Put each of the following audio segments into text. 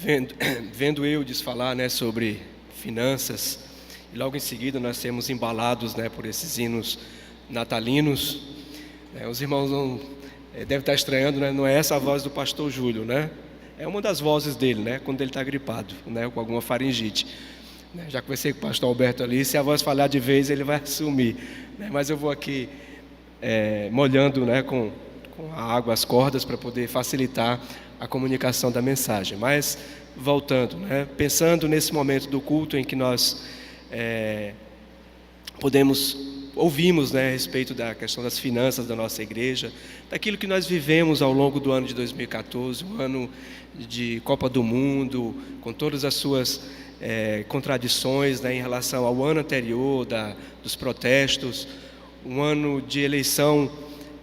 Vendo, vendo Eudes falar, né, sobre finanças, e logo em seguida nós temos embalados, né, por esses hinos natalinos, né, os irmãos não devem estar estranhando, né, não é essa a voz do pastor Júlio, né? É uma das vozes dele, né, quando ele está gripado, né, com alguma faringite. Já conversei com o pastor Alberto ali, se a voz falhar de vez ele vai assumir, né, mas eu vou aqui molhando, né, com a água as cordas para poder facilitar a comunicação da mensagem. Mas voltando, né, pensando nesse momento do culto em que nós ouvimos, né, a respeito da questão das finanças da nossa igreja, daquilo que nós vivemos ao longo do ano de 2014, um ano de Copa do Mundo, com todas as suas contradições, né, em relação ao ano anterior, dos protestos, um ano de eleição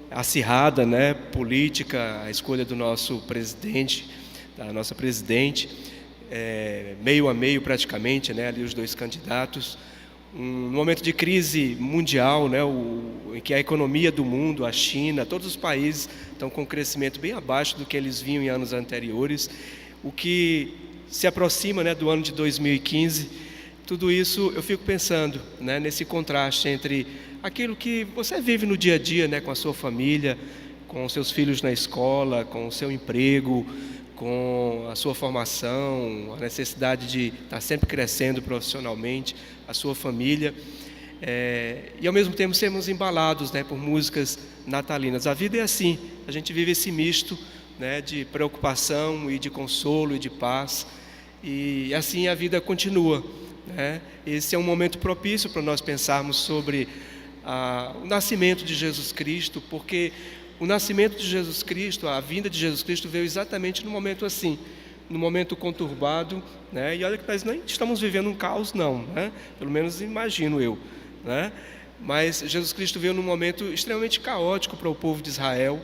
acirrada, né, política, a escolha do nosso presidente, da nossa presidente, meio a meio praticamente, né, ali os dois candidatos, um momento de crise mundial, né, em que a economia do mundo, a China, todos os países estão com um crescimento bem abaixo do que eles vinham em anos anteriores, o que se aproxima, né, do ano de 2015. Tudo isso eu fico pensando, né, nesse contraste entre aquilo que você vive no dia a dia, né, com a sua família, com os seus filhos na escola, com o seu emprego, com a sua formação, a necessidade de estar sempre crescendo profissionalmente, a sua família, e ao mesmo tempo sermos embalados, né, por músicas natalinas. A vida é assim, a gente vive esse misto, né, de preocupação e de consolo e de paz, e assim a vida continua, né? Esse é um momento propício para nós pensarmos sobre o nascimento de Jesus Cristo, porque o nascimento de Jesus Cristo, a vinda de Jesus Cristo veio exatamente no momento assim, no momento conturbado, né? E olha que nós não estamos vivendo um caos não, né? Pelo menos imagino eu, né? Mas Jesus Cristo veio num momento extremamente caótico para o povo de Israel,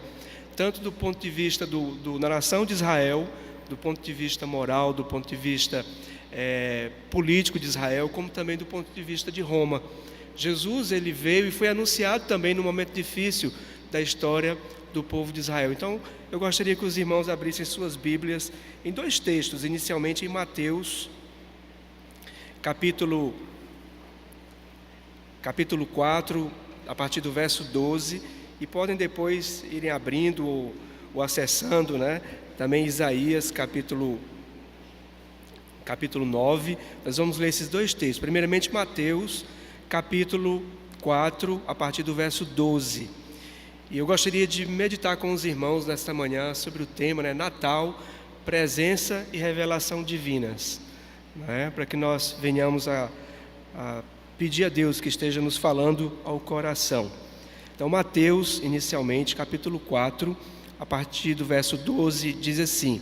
tanto do ponto de vista da nação de Israel, do ponto de vista moral, do ponto de vista político de Israel, como também do ponto de vista de Roma. Jesus, ele veio e foi anunciado também no momento difícil da história do povo de Israel. Então, eu gostaria que os irmãos abrissem suas Bíblias em dois textos, inicialmente em Mateus, capítulo 4, a partir do verso 12, e podem depois irem abrindo ou acessando, né, também Isaías, capítulo 9. Nós vamos ler esses dois textos. Primeiramente, Mateus, capítulo 4, a partir do verso 12. E eu gostaria de meditar com os irmãos nesta manhã sobre o tema, né, Natal, presença e revelação divinas, né, para que nós venhamos a pedir a Deus que esteja nos falando ao coração. Então, Mateus, inicialmente, capítulo 4, a partir do verso 12, diz assim,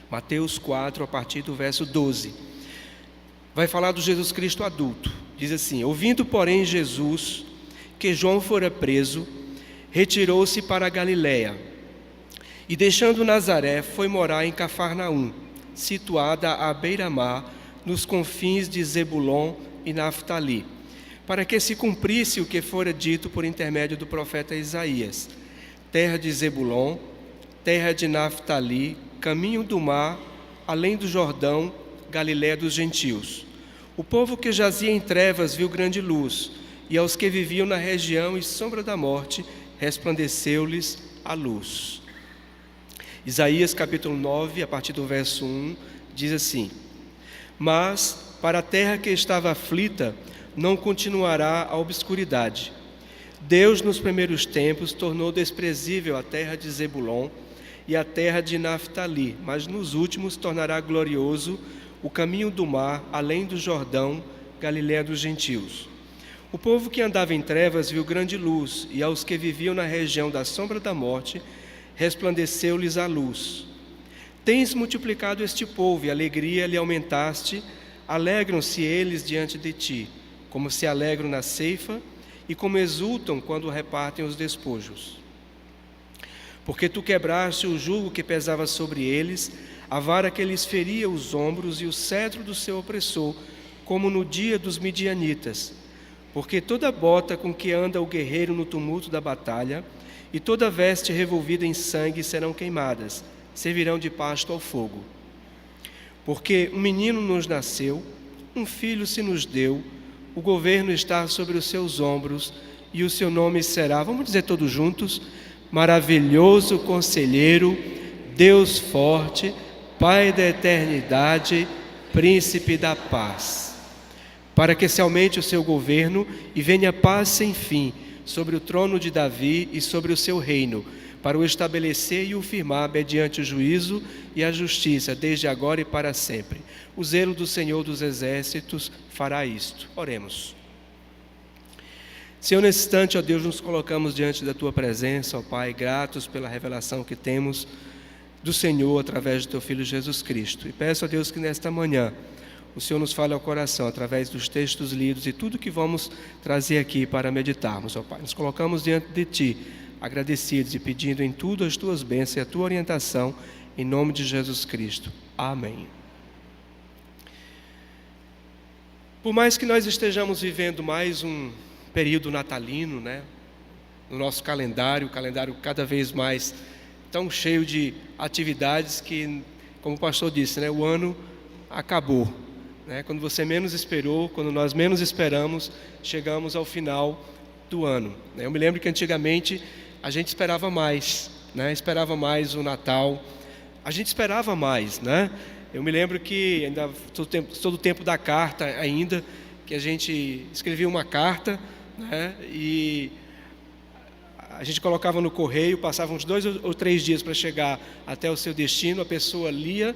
Mateus 4, a partir do verso 12, vai falar do Jesus Cristo adulto. Diz assim: ouvindo, porém, Jesus que João fora preso, retirou-se para a Galiléia, e deixando Nazaré, foi morar em Cafarnaum, situada à beira-mar, nos confins de Zebulon e Naftali, para que se cumprisse o que fora dito por intermédio do profeta Isaías: terra de Zebulon, terra de Naftali, caminho do mar, além do Jordão, Galiléia dos gentios. O povo que jazia em trevas viu grande luz, e aos que viviam na região e sombra da morte, resplandeceu-lhes a luz. Isaías capítulo 9, a partir do verso 1, diz assim: mas para a terra que estava aflita, não continuará a obscuridade. Deus, nos primeiros tempos, tornou desprezível a terra de Zebulon e a terra de Naftali, mas nos últimos tornará glorioso o caminho do mar, além do Jordão, Galiléia dos gentios. O povo que andava em trevas viu grande luz, e aos que viviam na região da sombra da morte, resplandeceu-lhes a luz. Tens multiplicado este povo, e alegria lhe aumentaste, alegram-se eles diante de ti, como se alegram na ceifa, e como exultam quando repartem os despojos. Porque tu quebraste o jugo que pesava sobre eles, a vara que lhes feria os ombros e o cetro do seu opressor, como no dia dos midianitas. Porque toda bota com que anda o guerreiro no tumulto da batalha, e toda veste revolvida em sangue serão queimadas, servirão de pasto ao fogo. Porque um menino nos nasceu, um filho se nos deu, o governo está sobre os seus ombros, e o seu nome será, vamos dizer todos juntos, Maravilhoso Conselheiro, Deus Forte, Pai da Eternidade, Príncipe da Paz. Para que se aumente o seu governo e venha paz sem fim sobre o trono de Davi e sobre o seu reino, para o estabelecer e o firmar mediante o juízo e a justiça, desde agora e para sempre. O zelo do Senhor dos Exércitos fará isto. Oremos. Senhor, nesse instante, ó Deus, nos colocamos diante da Tua presença, ó Pai, gratos pela revelação que temos do Senhor através do Teu Filho Jesus Cristo. E peço a Deus que nesta manhã o Senhor nos fale ao coração através dos textos lidos e tudo que vamos trazer aqui para meditarmos, ó Pai. Nos colocamos diante de Ti, agradecidos e pedindo em tudo as Tuas bênçãos e a Tua orientação, em nome de Jesus Cristo. Amém. Por mais que nós estejamos vivendo mais um período natalino, né? No nosso calendário, o calendário cada vez mais tão cheio de atividades que, como o pastor disse, né? O ano acabou, né? Quando você menos esperou, quando nós menos esperamos, chegamos ao final do ano, né? Eu me lembro que antigamente a gente esperava mais, né? Esperava mais o Natal, a gente esperava mais, né? Eu me lembro que ainda todo o tempo da carta ainda, que a gente escrevia uma carta, né? E a gente colocava no correio, passava uns 2 ou 3 dias para chegar até o seu destino, a pessoa lia,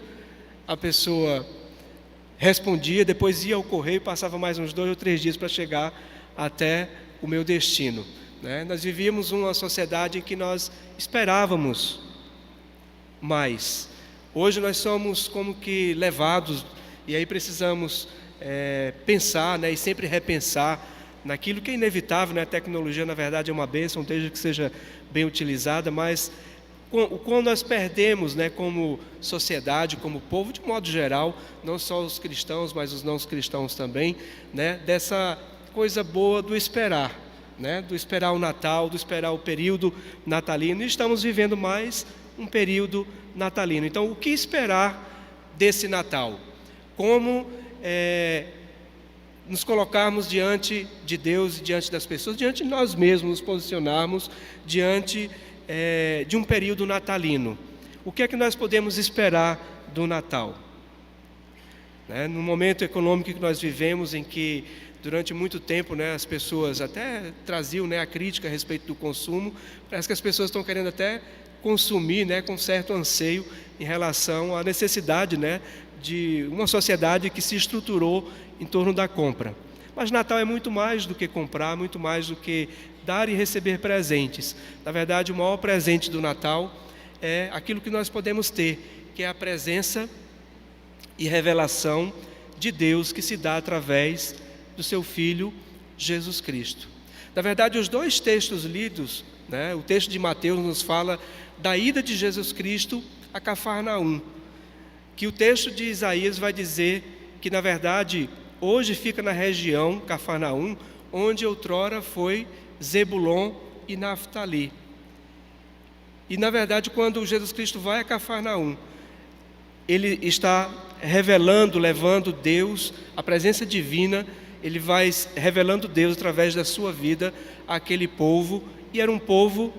a pessoa respondia, depois ia ao correio, passava mais uns 2 ou 3 dias para chegar até o meu destino, né? Nós vivíamos uma sociedade em que nós esperávamos mais. Hoje nós somos como que levados, e aí precisamos pensar, né, e sempre repensar naquilo que é inevitável, né? A tecnologia, na verdade, é uma bênção, desde que seja bem utilizada, mas quando nós perdemos, né, como sociedade, como povo, de modo geral, não só os cristãos, mas os não cristãos também, né, dessa coisa boa do esperar, né, do esperar o Natal, do esperar o período natalino, e estamos vivendo mais um período natalino. Então, o que esperar desse Natal? Como nos colocarmos diante de Deus e diante das pessoas, diante de nós mesmos, nos posicionarmos diante de um período natalino. O que é que nós podemos esperar do Natal? Né? No momento econômico que nós vivemos, em que durante muito tempo, né, as pessoas até traziam, né, a crítica a respeito do consumo, parece que as pessoas estão querendo até consumir, né, com certo anseio em relação à necessidade, né, de uma sociedade que se estruturou em torno da compra. Mas Natal é muito mais do que comprar, muito mais do que dar e receber presentes. Na verdade, o maior presente do Natal é aquilo que nós podemos ter, que é a presença e revelação de Deus que se dá através do seu Filho Jesus Cristo. Na verdade, os 2 textos lidos, né, o texto de Mateus nos fala da ida de Jesus Cristo a Cafarnaum, que o texto de Isaías vai dizer que, na verdade, hoje fica na região Cafarnaum, onde outrora foi Zebulon e Naftali. E, na verdade, quando Jesus Cristo vai a Cafarnaum, ele está revelando, levando Deus, a presença divina, ele vai revelando Deus através da sua vida àquele povo, e era um povo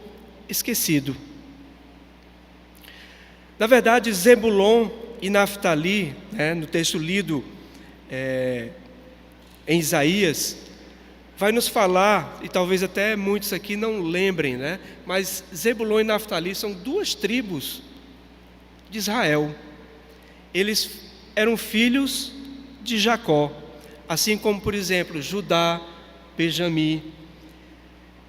esquecido. Na verdade, Zebulon e Naftali, né, no texto lido em Isaías, vai nos falar, e talvez até muitos aqui não lembrem, né, mas Zebulon e Naftali são 2 tribos de Israel. Eles eram filhos de Jacó, assim como, por exemplo, Judá, Benjamim.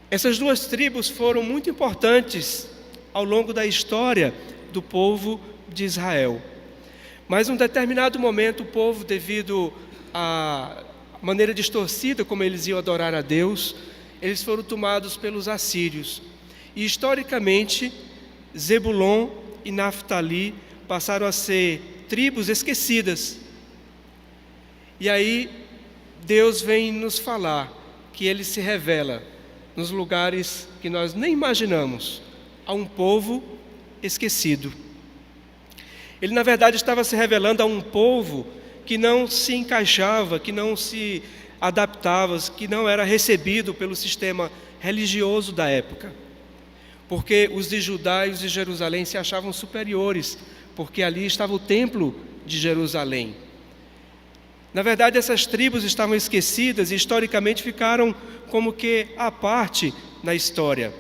Essas 2 tribos foram muito importantes ao longo da história do povo de Israel. Mas em um determinado momento, o povo, devido à maneira distorcida como eles iam adorar a Deus, eles foram tomados pelos assírios. E historicamente, Zebulon e Naftali passaram a ser tribos esquecidas. E aí, Deus vem nos falar que Ele se revela nos lugares que nós nem imaginamos, a um povo esquecido. Ele, na verdade, estava se revelando a um povo que não se encaixava, que não se adaptava, que não era recebido pelo sistema religioso da época. Porque os de Judá e os de Jerusalém se achavam superiores, porque ali estava o templo de Jerusalém. Na verdade, essas tribos estavam esquecidas e historicamente ficaram como que à parte na história.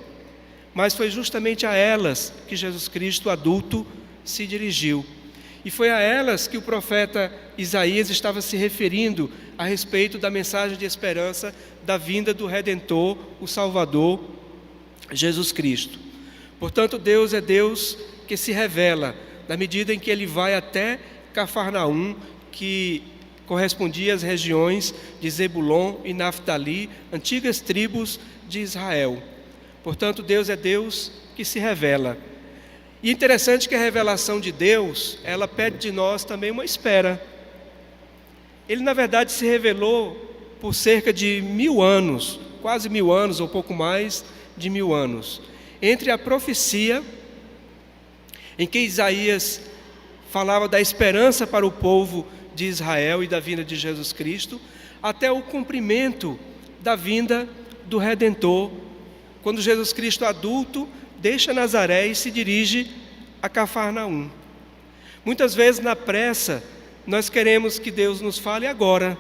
Mas foi justamente a elas que Jesus Cristo adulto se dirigiu. E foi a elas que o profeta Isaías estava se referindo a respeito da mensagem de esperança da vinda do Redentor, o Salvador, Jesus Cristo. Portanto, Deus é Deus que se revela na medida em que Ele vai até Cafarnaum, que correspondia às regiões de Zebulon e Naftali, antigas tribos de Israel. Portanto, Deus é Deus que se revela. E é interessante que a revelação de Deus, ela pede de nós também uma espera. Ele, na verdade, se revelou por cerca de 1000 anos, quase 1000 anos, ou pouco mais de 1000 anos, entre a profecia em que Isaías falava da esperança para o povo de Israel e da vinda de Jesus Cristo, até o cumprimento da vinda do Redentor, quando Jesus Cristo adulto deixa Nazaré e se dirige a Cafarnaum. Muitas vezes, na pressa, nós queremos que Deus nos fale agora,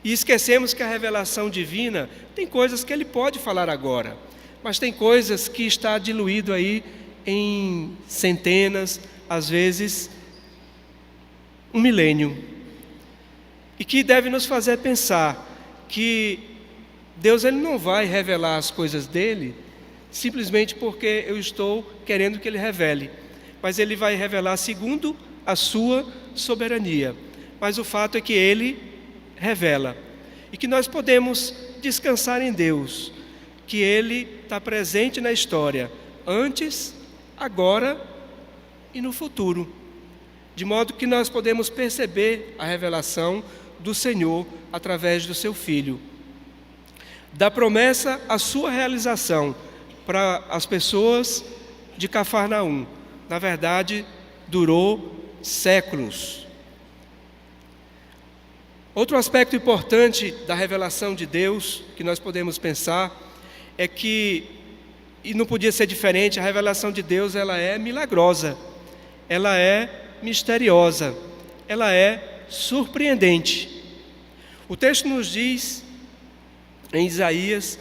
e esquecemos que a revelação divina tem coisas que Ele pode falar agora, mas tem coisas que está diluído aí em centenas, às vezes 1 milênio, e que deve nos fazer pensar que Deus, Ele não vai revelar as coisas dEle simplesmente porque eu estou querendo que Ele revele, mas Ele vai revelar segundo a sua soberania. Mas o fato é que Ele revela, e que nós podemos descansar em Deus, que Ele está presente na história, antes, agora e no futuro, de modo que nós podemos perceber a revelação do Senhor através do seu Filho. Da promessa à sua realização para as pessoas de Cafarnaum, na verdade, durou séculos. Outro aspecto importante da revelação de Deus que nós podemos pensar é que, e não podia ser diferente, a revelação de Deus, ela é milagrosa, ela é misteriosa, ela é surpreendente. O texto nos diz em Isaías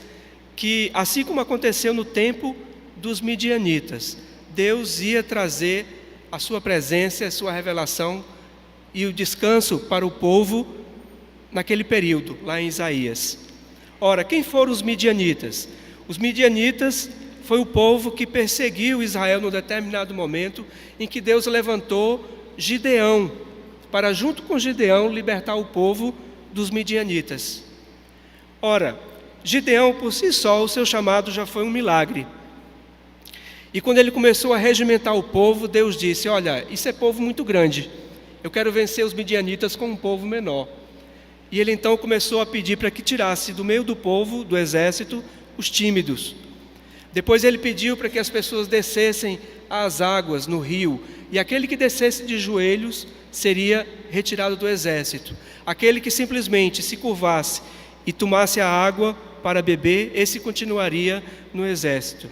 que, assim como aconteceu no tempo dos midianitas, Deus ia trazer a sua presença, a sua revelação e o descanso para o povo naquele período, lá em Isaías. Ora, quem foram os midianitas? Os midianitas foi o povo que perseguiu Israel num determinado momento, em que Deus levantou Gideão, para junto com Gideão libertar o povo dos midianitas. Ora, Gideão por si só, o seu chamado já foi um milagre. E quando ele começou a regimentar o povo, Deus disse: olha, isso é povo muito grande, eu quero vencer os midianitas com um povo menor. E ele então começou a pedir para que tirasse do meio do povo, do exército, os tímidos. Depois ele pediu para que as pessoas descessem às águas no rio, e aquele que descesse de joelhos seria retirado do exército. Aquele que simplesmente se curvasse e tomasse a água para beber, esse continuaria no exército.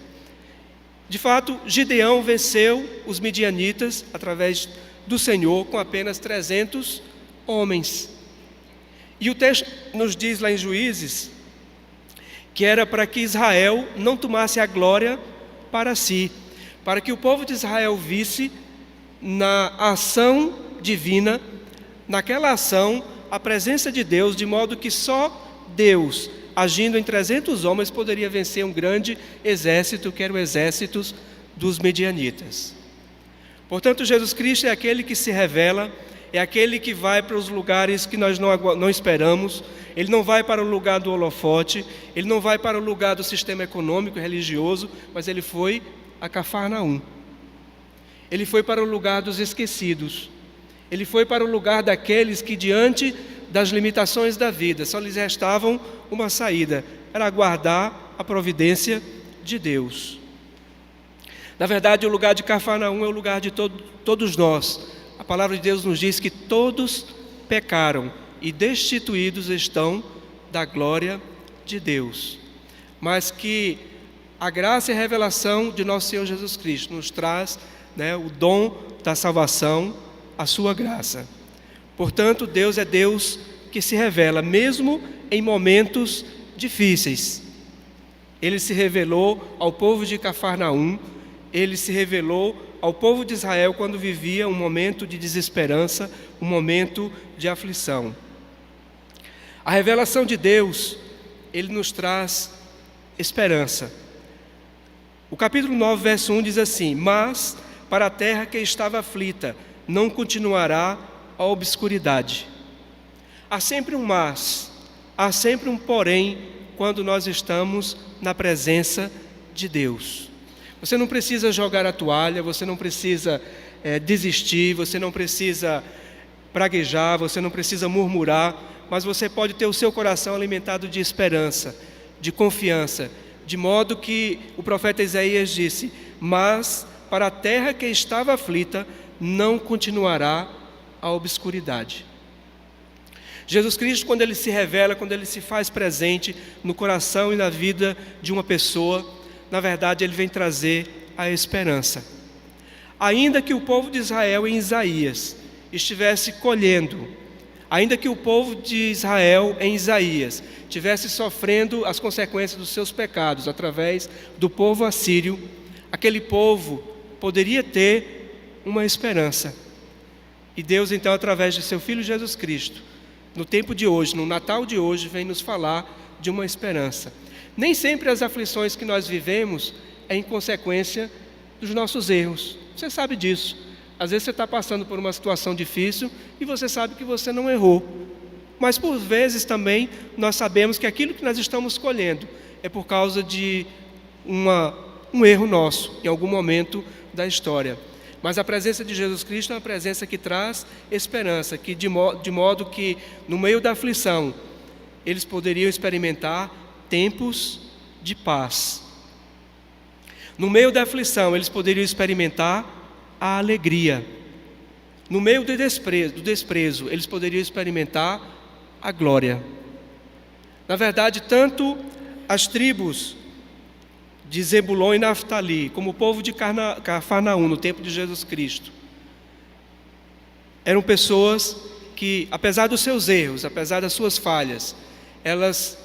De fato, Gideão venceu os midianitas através do Senhor com apenas 300 homens. E o texto nos diz lá em Juízes que era para que Israel não tomasse a glória para si, para que o povo de Israel visse na ação divina, naquela ação, a presença de Deus, de modo que só Deus, agindo em 300 homens, poderia vencer um grande exército, que era o exército dos medianitas. Portanto, Jesus Cristo é aquele que se revela, é aquele que vai para os lugares que nós não esperamos. Ele não vai para o lugar do holofote, ele não vai para o lugar do sistema econômico e religioso, mas ele foi a Cafarnaum. Ele foi para o lugar dos esquecidos. Ele foi para o lugar daqueles que, diante das limitações da vida, só lhes restavam uma saída, era aguardar a providência de Deus. Na verdade, o lugar de Cafarnaum é o lugar de todos nós. A palavra de Deus nos diz que todos pecaram e destituídos estão da glória de Deus. Mas que a graça e a revelação de nosso Senhor Jesus Cristo nos traz, o dom da salvação, a sua graça. Portanto, Deus é Deus que se revela, mesmo em momentos difíceis. Ele se revelou ao povo de Cafarnaum, ele se revelou ao povo de Israel quando vivia um momento de desesperança, um momento de aflição. A revelação de Deus, ele nos traz esperança. O capítulo 9, verso 1 diz assim: mas para a terra que estava aflita, não continuará a obscuridade. Há sempre um mas, há sempre um porém, quando nós estamos na presença de Deus. Você não precisa jogar a toalha, você não precisa desistir, você não precisa praguejar, você não precisa murmurar, mas você pode ter o seu coração alimentado de esperança, de confiança, de modo que o profeta Isaías disse: mas para a terra que estava aflita, não continuará a obscuridade. Jesus Cristo, quando Ele se revela, quando Ele se faz presente no coração e na vida de uma pessoa, na verdade Ele vem trazer a esperança. Ainda que o povo de Israel em Isaías estivesse colhendo, ainda que o povo de Israel em Isaías estivesse sofrendo as consequências dos seus pecados através do povo assírio, aquele povo poderia ter uma esperança. E Deus então, através de seu Filho Jesus Cristo, no tempo de hoje, no Natal de hoje, vem nos falar de uma esperança. Nem sempre as aflições que nós vivemos é em consequência dos nossos erros. Você sabe disso. Às vezes você está passando por uma situação difícil e você sabe que você não errou. Mas por vezes também nós sabemos que aquilo que nós estamos colhendo é por causa de um erro nosso, em algum momento da história. Mas a presença de Jesus Cristo é uma presença que traz esperança, que de modo que no meio da aflição eles poderiam experimentar tempos de paz. No meio da aflição eles poderiam experimentar a alegria. No meio do desprezo eles poderiam experimentar a glória. Na verdade, tanto as tribos de Zebulon e Naftali, como o povo de Cafarnaum no tempo de Jesus Cristo, eram pessoas que, apesar dos seus erros, apesar das suas falhas, elas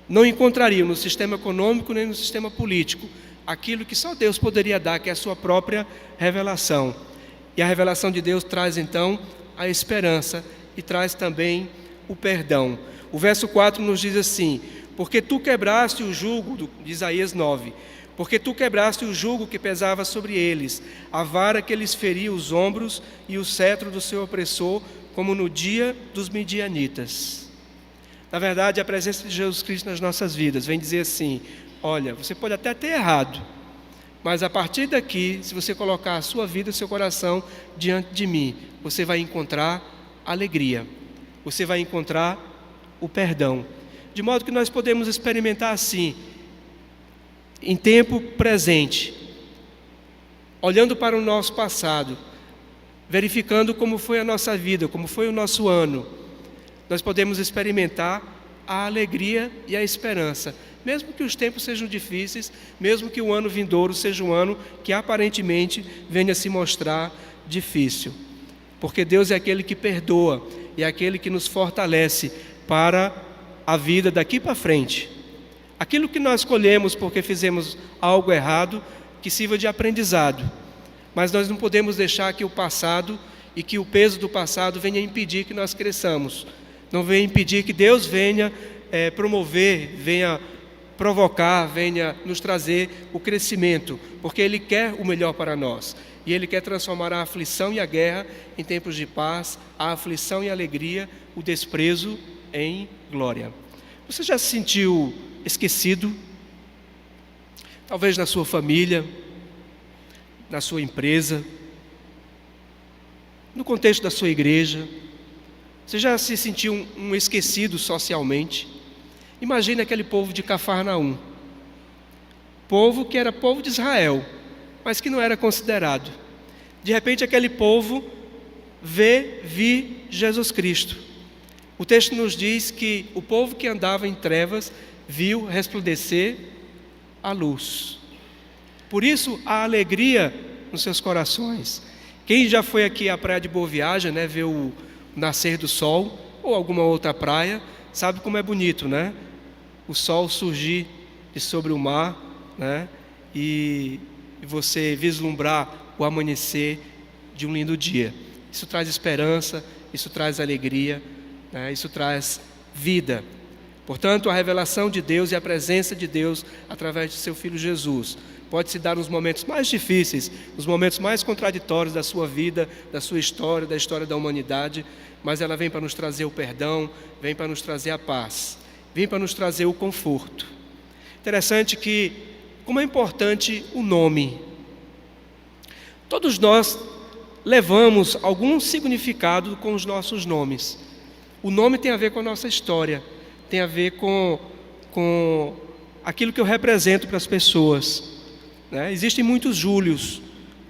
não encontrariam no sistema econômico nem no sistema político aquilo que só Deus poderia dar, que é a sua própria revelação. E a revelação de Deus traz então a esperança e traz também o perdão. O verso 4 nos diz assim: porque tu quebraste o jugo, de Isaías 9, porque tu quebraste o jugo que pesava sobre eles, a vara que lhes feria os ombros e o cetro do seu opressor, como no dia dos midianitas. Na verdade, a presença de Jesus Cristo nas nossas vidas vem dizer assim: olha, você pode até ter errado, mas a partir daqui, se você colocar a sua vida, o seu coração diante de mim, você vai encontrar alegria, você vai encontrar o perdão. De modo que nós podemos experimentar assim, em tempo presente, olhando para o nosso passado, verificando como foi a nossa vida, como foi o nosso ano, nós podemos experimentar a alegria e a esperança, mesmo que os tempos sejam difíceis, mesmo que o ano vindouro seja um ano que aparentemente venha se mostrar difícil, porque Deus é aquele que perdoa e é aquele que nos fortalece para a vida daqui para frente. Aquilo que nós colhemos porque fizemos algo errado, que sirva de aprendizado, mas nós não podemos deixar que o passado e que o peso do passado venha impedir que nós cresçamos, não venha impedir que Deus venha promover, venha provocar, venha nos trazer o crescimento, porque Ele quer o melhor para nós, e Ele quer transformar a aflição e a guerra em tempos de paz, a aflição e a alegria, o desprezo em glória. Você já se sentiu esquecido? Talvez na sua família, na sua empresa, no contexto da sua igreja. Você já se sentiu um esquecido socialmente? Imagine aquele povo de Cafarnaum, povo que era povo de Israel, mas que não era considerado. De repente aquele povo vê vir Jesus Cristo. O texto nos diz que o povo que andava em trevas viu resplandecer a luz. Por isso há alegria nos seus corações. Quem já foi aqui à praia de Boa Viagem, né, ver o nascer do sol, ou alguma outra praia, sabe como é bonito, né? O sol surgir de sobre o mar, né? E você vislumbrar o amanhecer de um lindo dia. Isso traz esperança, isso traz alegria, né? Isso traz vida. Portanto, a revelação de Deus e a presença de Deus através de seu Filho Jesus pode se dar nos momentos mais difíceis, nos momentos mais contraditórios da sua vida, da sua história, da história da humanidade, mas ela vem para nos trazer o perdão, vem para nos trazer a paz, vem para nos trazer o conforto. Interessante que, como é importante o nome. Todos nós levamos algum significado com os nossos nomes. O nome tem a ver com a nossa história, tem a ver com aquilo que eu represento para as pessoas, né? Existem muitos Júlios,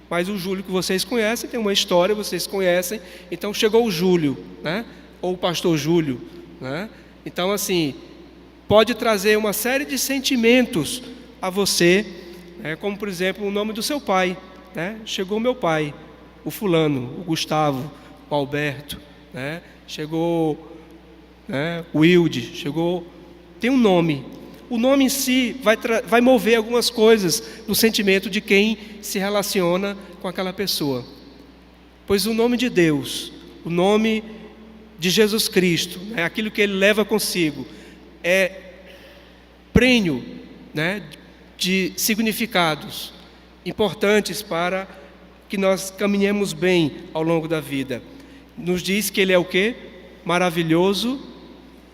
mas o Júlio que vocês conhecem tem uma história, vocês conhecem, então chegou o Júlio, né? Ou o pastor Júlio, né? Então assim, pode trazer uma série de sentimentos a você, né? Como por exemplo o nome do seu pai, né? Chegou meu pai, o fulano, o Gustavo, o Alberto, né? Chegou, né, o Wilde, chegou, tem um nome. O nome em si vai mover algumas coisas no sentimento de quem se relaciona com aquela pessoa. Pois o nome de Deus, o nome de Jesus Cristo, né, aquilo que Ele leva consigo, é prenho, né, de significados importantes para que nós caminhemos bem ao longo da vida. Nos diz que Ele é o quê? Maravilhoso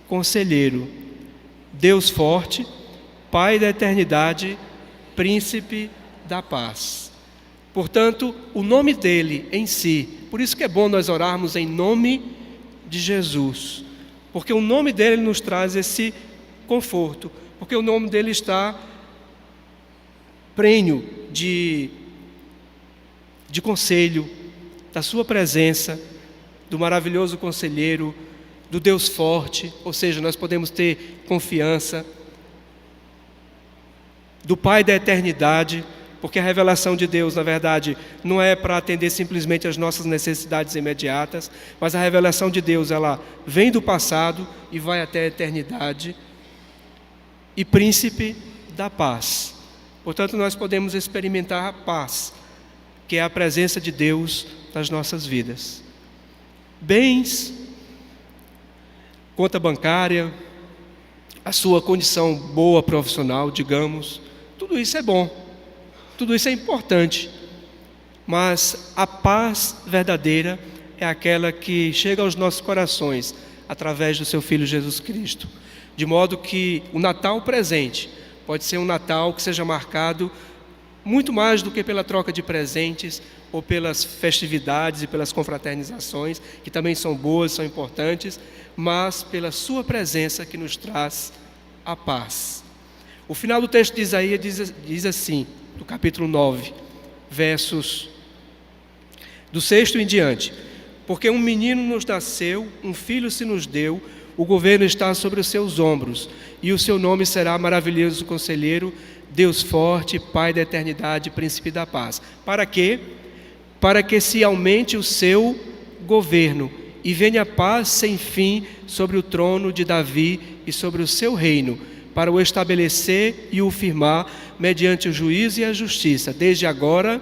Conselheiro, Deus forte, Pai da eternidade, Príncipe da paz. Portanto, o nome dele em si, por isso que é bom nós orarmos em nome de Jesus, porque o nome dele nos traz esse conforto, porque o nome dele está prenho de conselho, da sua presença, do maravilhoso conselheiro, do Deus forte, ou seja, nós podemos ter confiança, do Pai da eternidade, porque a revelação de Deus, na verdade, não é para atender simplesmente às nossas necessidades imediatas, mas a revelação de Deus, ela vem do passado e vai até a eternidade, e Príncipe da paz. Portanto, nós podemos experimentar a paz, que é a presença de Deus nas nossas vidas. Bens, conta bancária, a sua condição boa profissional, digamos, tudo isso é bom, tudo isso é importante, mas a paz verdadeira é aquela que chega aos nossos corações através do seu Filho Jesus Cristo, de modo que o Natal presente pode ser um Natal que seja marcado muito mais do que pela troca de presentes ou pelas festividades e pelas confraternizações, que também são boas, são importantes, mas pela sua presença que nos traz a paz. O final do texto de Isaías diz assim, do capítulo 9, versos do 6º em diante: porque um menino nos nasceu, um filho se nos deu, o governo está sobre os seus ombros, e o seu nome será Maravilhoso Conselheiro, Deus forte, Pai da eternidade, Príncipe da paz. Para quê? Para que se aumente o seu governo e venha paz sem fim sobre o trono de Davi e sobre o seu reino, para o estabelecer e o firmar mediante o juízo e a justiça, desde agora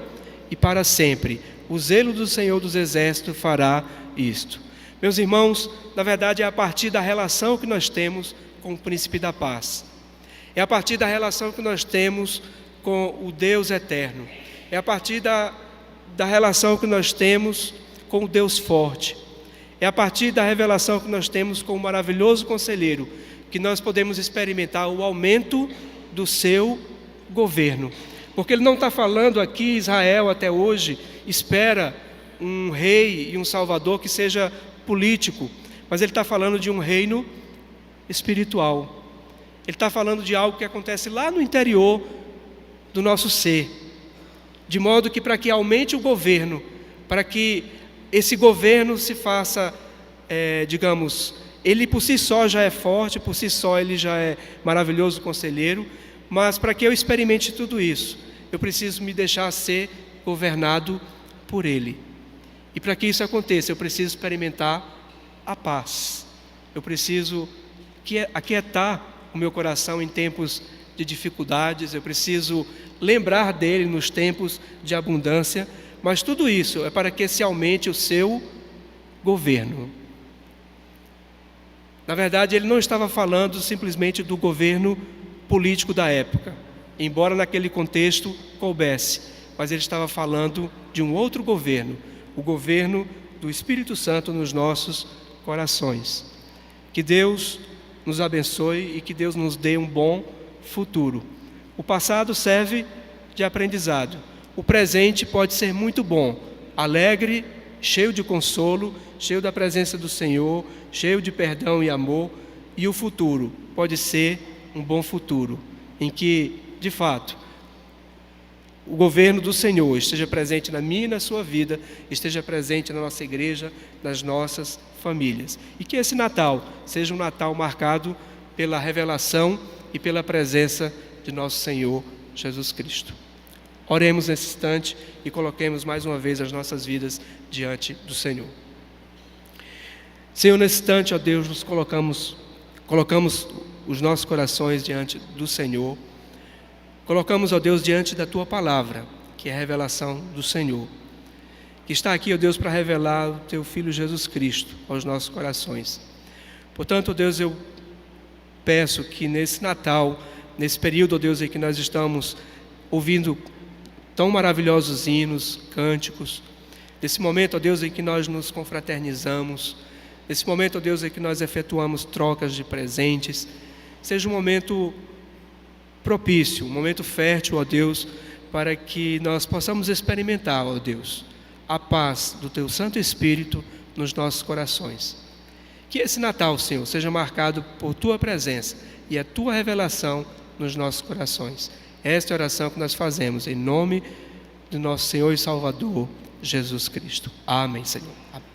e para sempre. O zelo do Senhor dos Exércitos fará isto. Meus irmãos, na verdade é a partir da relação que nós temos com o Príncipe da paz. É a partir da relação que nós temos com o Deus eterno. É a partir da relação que nós temos com o Deus forte. É a partir da revelação que nós temos com o maravilhoso conselheiro que nós podemos experimentar o aumento do seu governo. Porque ele não está falando aqui, Israel até hoje espera um rei e um salvador que seja político, mas ele está falando de um reino espiritual. Ele está falando de algo que acontece lá no interior do nosso ser, de modo que para que aumente o governo, para que esse governo se faça, digamos, ele por si só já é forte, por si só ele já é maravilhoso conselheiro, mas para que eu experimente tudo isso, eu preciso me deixar ser governado por Ele. E para que isso aconteça, eu preciso experimentar a paz. Eu preciso aquietar o meu coração em tempos de dificuldades, eu preciso lembrar dele nos tempos de abundância, mas tudo isso é para que se aumente o seu governo. Na verdade, ele não estava falando simplesmente do governo político da época, embora naquele contexto coubesse, mas ele estava falando de um outro governo, o governo do Espírito Santo nos nossos corações. Que Deus nos abençoe e que Deus nos dê um bom futuro. O passado serve de aprendizado. O presente pode ser muito bom, alegre, cheio de consolo, cheio da presença do Senhor, cheio de perdão e amor. E o futuro pode ser um bom futuro, em que, de fato, o governo do Senhor esteja presente na minha e na sua vida, esteja presente na nossa igreja, nas nossas famílias. E que esse Natal seja um Natal marcado pela revelação e pela presença de nosso Senhor Jesus Cristo. Oremos nesse instante e coloquemos mais uma vez as nossas vidas diante do Senhor. Senhor, nesse instante, ó Deus, nos colocamos os nossos corações diante do Senhor. Colocamos, ó Deus, diante da Tua Palavra, que é a revelação do Senhor, que está aqui, ó Deus, para revelar o Teu Filho Jesus Cristo aos nossos corações. Portanto, ó Deus, eu peço que nesse Natal, nesse período, ó Deus, em que nós estamos ouvindo tão maravilhosos hinos, cânticos, nesse momento, ó Deus, em que nós nos confraternizamos, nesse momento, ó Deus, em que nós efetuamos trocas de presentes, seja um momento propício, um momento fértil, ó Deus, para que nós possamos experimentar, ó Deus, a paz do Teu Santo Espírito nos nossos corações. Que esse Natal, Senhor, seja marcado por Tua presença e a Tua revelação nos nossos corações. Esta é a oração que nós fazemos, em nome do nosso Senhor e Salvador, Jesus Cristo. Amém, Senhor. Amém.